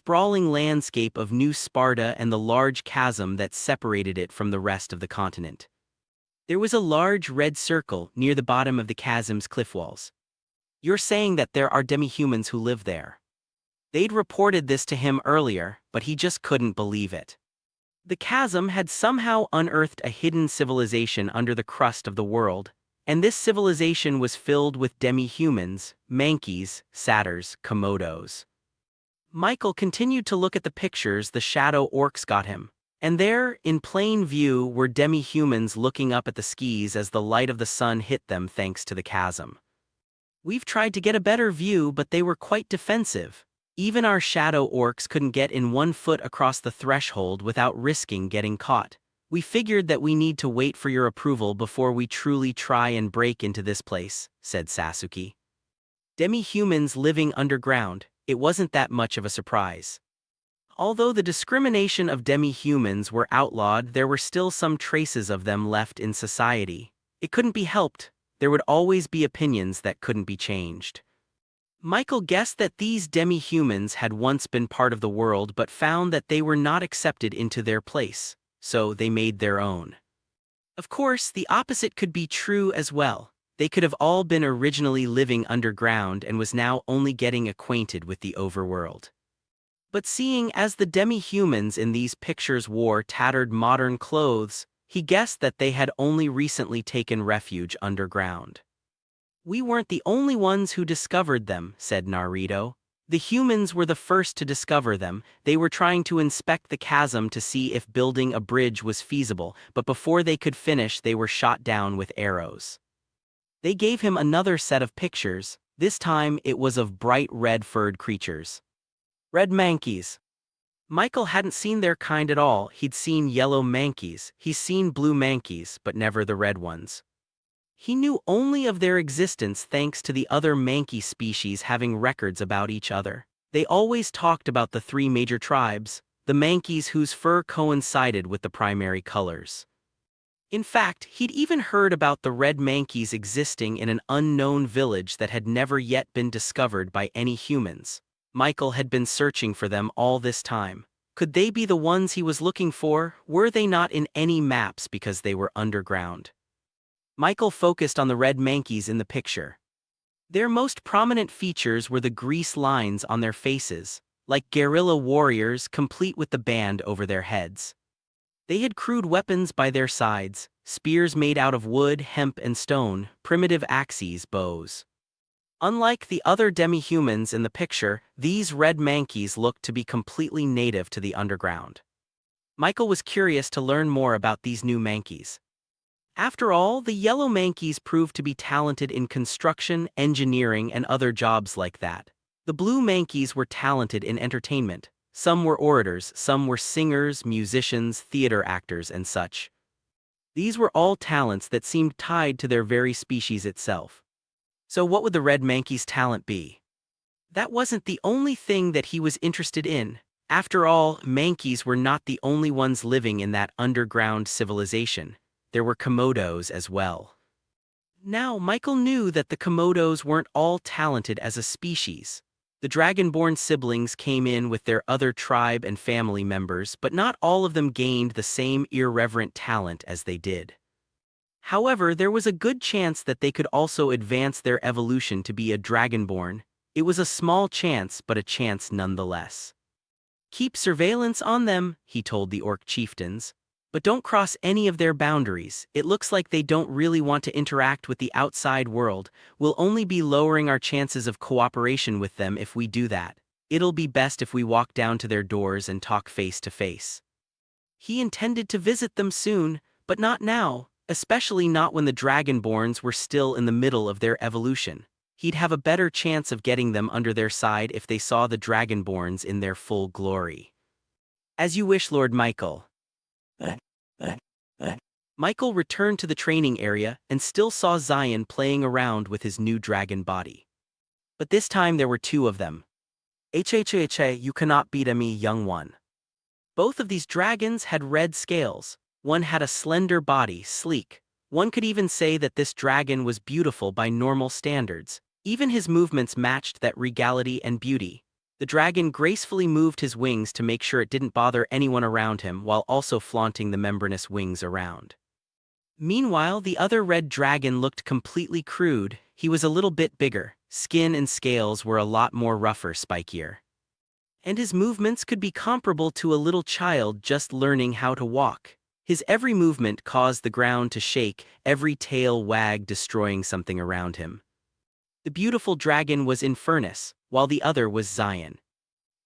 sprawling landscape of New Sparta and the large chasm that separated it from the rest of the continent. There was a large red circle near the bottom of the chasm's cliff walls. "You're saying that there are demi-humans who live there?" They'd reported this to him earlier, but he just couldn't believe it. The chasm had somehow unearthed a hidden civilization under the crust of the world, and this civilization was filled with demi-humans, mankeys, satyrs, komodos. Michael continued to look at the pictures the shadow orcs got him, and there, in plain view, were demi-humans looking up at the skis as the light of the sun hit them thanks to the chasm. "We've tried to get a better view, but they were quite defensive. Even our shadow orcs couldn't get in 1 foot across the threshold without risking getting caught. We figured that we need to wait for your approval before we truly try and break into this place," said Sasuke. Demi-humans living underground, it wasn't that much of a surprise. Although the discrimination of demi-humans were outlawed, there were still some traces of them left in society. It couldn't be helped. There would always be opinions that couldn't be changed. Michael guessed that these demi-humans had once been part of the world but found that they were not accepted into their place, so they made their own. Of course, the opposite could be true as well. They could have all been originally living underground and was now only getting acquainted with the overworld. But seeing as the demi-humans in these pictures wore tattered modern clothes, he guessed that they had only recently taken refuge underground. "We weren't the only ones who discovered them," said Naruto. "The humans were the first to discover them. They were trying to inspect the chasm to see if building a bridge was feasible, but before they could finish they were shot down with arrows." They gave him another set of pictures. This time it was of bright red-furred creatures. Red mankeys. Michael hadn't seen their kind at all. He'd seen yellow mankeys, he's seen blue mankeys, but never the red ones. He knew only of their existence thanks to the other Mankey species having records about each other. They always talked about the 3 major tribes, the Mankeys whose fur coincided with the primary colors. In fact, he'd even heard about the red Mankeys existing in an unknown village that had never yet been discovered by any humans. Michael had been searching for them all this time. Could they be the ones he was looking for? Were they not in any maps because they were underground? Michael focused on the red Mankeys in the picture. Their most prominent features were the grease lines on their faces, like guerrilla warriors complete with the band over their heads. They had crude weapons by their sides, spears made out of wood, hemp and stone, primitive axes, bows. Unlike the other demi-humans in the picture, these red Mankeys looked to be completely native to the underground. Michael was curious to learn more about these new Mankeys. After all, the yellow Mankeys proved to be talented in construction, engineering, and other jobs like that. The blue Mankeys were talented in entertainment. Some were orators, some were singers, musicians, theater actors, and such. These were all talents that seemed tied to their very species itself. So what would the red Mankey's talent be? That wasn't the only thing that he was interested in. After all, Mankeys were not the only ones living in that underground civilization. There were komodos as well. Now, Michael knew that the komodos weren't all talented as a species. The dragonborn siblings came in with their other tribe and family members, but not all of them gained the same irreverent talent as they did. However, there was a good chance that they could also advance their evolution to be a dragonborn. It was a small chance, but a chance nonetheless. "Keep surveillance on them," he told the orc chieftains. "But don't cross any of their boundaries. It looks like they don't really want to interact with the outside world. We'll only be lowering our chances of cooperation with them if we do that. It'll be best if we walk down to their doors and talk face to face." He intended to visit them soon, but not now, especially not when the Dragonborns were still in the middle of their evolution. He'd have a better chance of getting them under their side if they saw the Dragonborns in their full glory. "As you wish, Lord Michael." Michael returned to the training area and still saw Zion playing around with his new dragon body. But this time there were 2 of them. "HHHA, you cannot beat me, young one." Both of these dragons had red scales. One had a slender body, sleek. One could even say that this dragon was beautiful by normal standards. Even his movements matched that regality and beauty. The dragon gracefully moved his wings to make sure it didn't bother anyone around him while also flaunting the membranous wings around. Meanwhile, the other red dragon looked completely crude. He was a little bit bigger, skin and scales were a lot more rougher, spikier. And his movements could be comparable to a little child just learning how to walk. His every movement caused the ground to shake, every tail wagged, destroying something around him. The beautiful dragon was Infernus, while the other was Zion.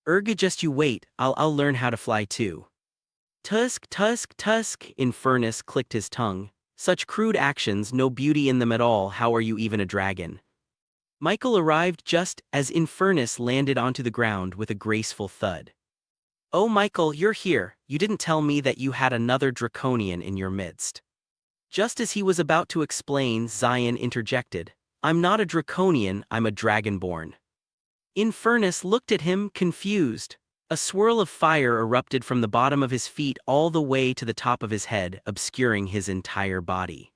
Urga, just you wait, I'll learn how to fly too. Tusk, tusk, tusk, Infernus clicked his tongue. Such crude actions, no beauty in them at all, how are you even a dragon? Michael arrived just as Infernus landed onto the ground with a graceful thud. Oh Michael, you're here, you didn't tell me that you had another draconian in your midst. Just as he was about to explain, Zion interjected. I'm not a draconian, I'm a dragonborn. Infernus looked at him, confused. A swirl of fire erupted from the bottom of his feet all the way to the top of his head, obscuring his entire body.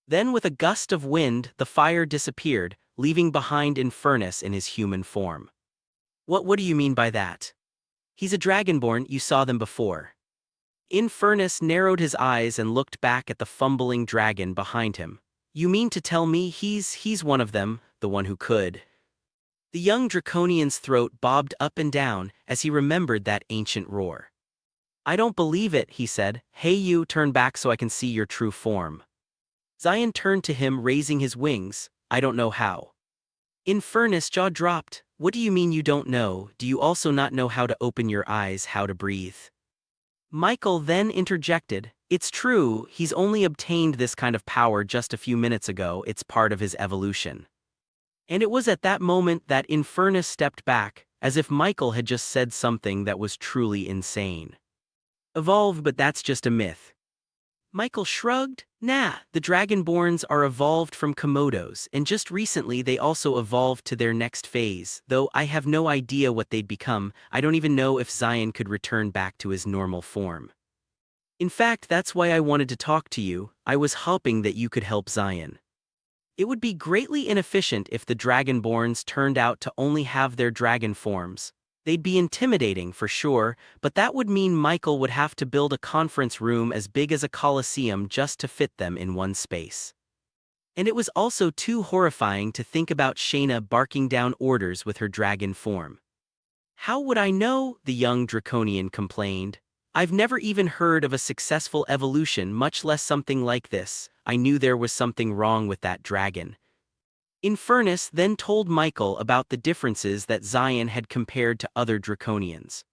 Then with a gust of wind, the fire disappeared, leaving behind Infernus in his human form. What do you mean by that? He's a dragonborn, you saw them before. Infernus narrowed his eyes and looked back at the fumbling dragon behind him. You mean to tell me he's one of them, the one who could? The young draconian's throat bobbed up and down as he remembered that ancient roar. I don't believe it, he said. Hey you, turn back so I can see your true form. Zion turned to him, raising his wings. I don't know how. Infernus' jaw dropped. What do you mean you don't know? Do you also not know how to open your eyes, how to breathe? Michael then interjected. It's true, he's only obtained this kind of power just a few minutes ago, it's part of his evolution. And it was at that moment that Infernus stepped back, as if Michael had just said something that was truly insane. Evolve, but that's just a myth. Michael shrugged. Nah, the Dragonborns are evolved from Komodos, and just recently they also evolved to their next phase, though I have no idea what they'd become. I don't even know if Zion could return back to his normal form. In fact, that's why I wanted to talk to you. I was hoping that you could help Zion. It would be greatly inefficient if the Dragonborns turned out to only have their dragon forms. They'd be intimidating for sure, but that would mean Michael would have to build a conference room as big as a coliseum just to fit them in one space. And it was also too horrifying to think about Shayna barking down orders with her dragon form. How would I know? The young draconian complained. I've never even heard of a successful evolution, much less something like this. I knew there was something wrong with that dragon. Infernus then told Michael about the differences that Zion had compared to other draconians.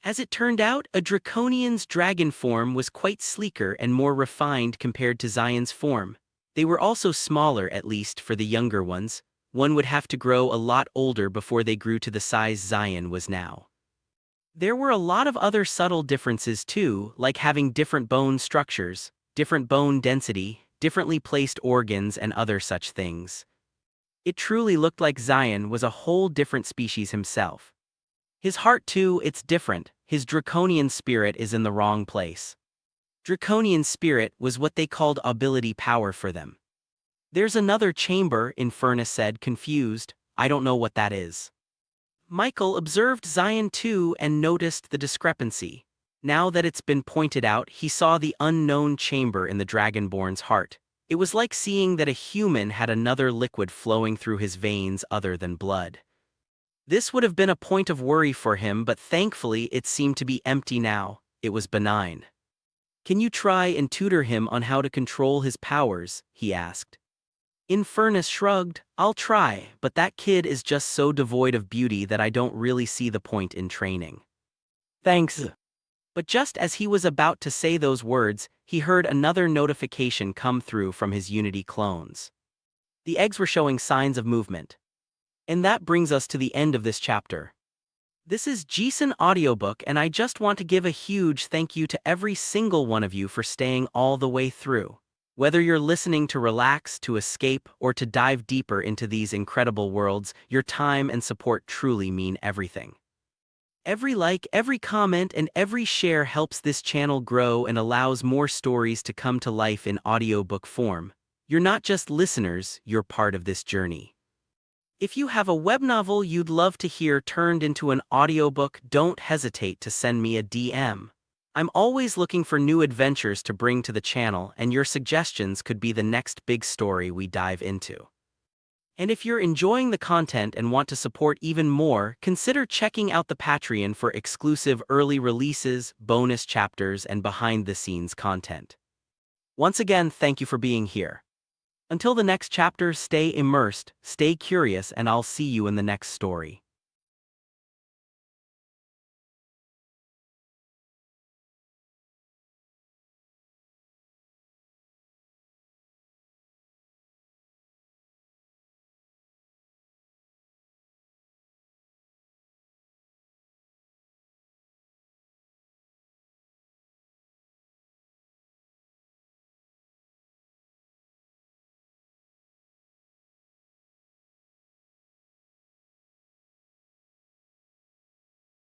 As it turned out, a draconian's dragon form was quite sleeker and more refined compared to Zion's form. They were also smaller, at least for the younger ones. One would have to grow a lot older before they grew to the size Zion was now. There were a lot of other subtle differences too, like having different bone structures, different bone density, differently placed organs, and other such things. It truly looked like Zion was a whole different species himself. His heart too, it's different. His draconian spirit is in the wrong place. Draconian spirit was what they called ability power for them. There's another chamber, Infernus said, confused. I don't know what that is. Michael observed Zion too and noticed the discrepancy. Now that it's been pointed out, he saw the unknown chamber in the Dragonborn's heart. It was like seeing that a human had another liquid flowing through his veins other than blood. This would have been a point of worry for him, but thankfully it seemed to be empty now. It was benign. Can you try and tutor him on how to control his powers? He asked. Infernus shrugged. I'll try, but that kid is just so devoid of beauty that I don't really see the point in training. Thanks. But just as he was about to say those words, he heard another notification come through from his Unity clones. The eggs were showing signs of movement. And that brings us to the end of this chapter. This is Jason Audiobook, and I just want to give a huge thank you to every single one of you for staying all the way through. Whether you're listening to relax, to escape, or to dive deeper into these incredible worlds, your time and support truly mean everything. Every like, every comment, and every share helps this channel grow and allows more stories to come to life in audiobook form. You're not just listeners, you're part of this journey. If you have a web novel you'd love to hear turned into an audiobook, don't hesitate to send me a DM. I'm always looking for new adventures to bring to the channel, and your suggestions could be the next big story we dive into. And if you're enjoying the content and want to support even more, consider checking out the Patreon for exclusive early releases, bonus chapters, and behind-the-scenes content. Once again, thank you for being here. Until the next chapter, stay immersed, stay curious, and I'll see you in the next story.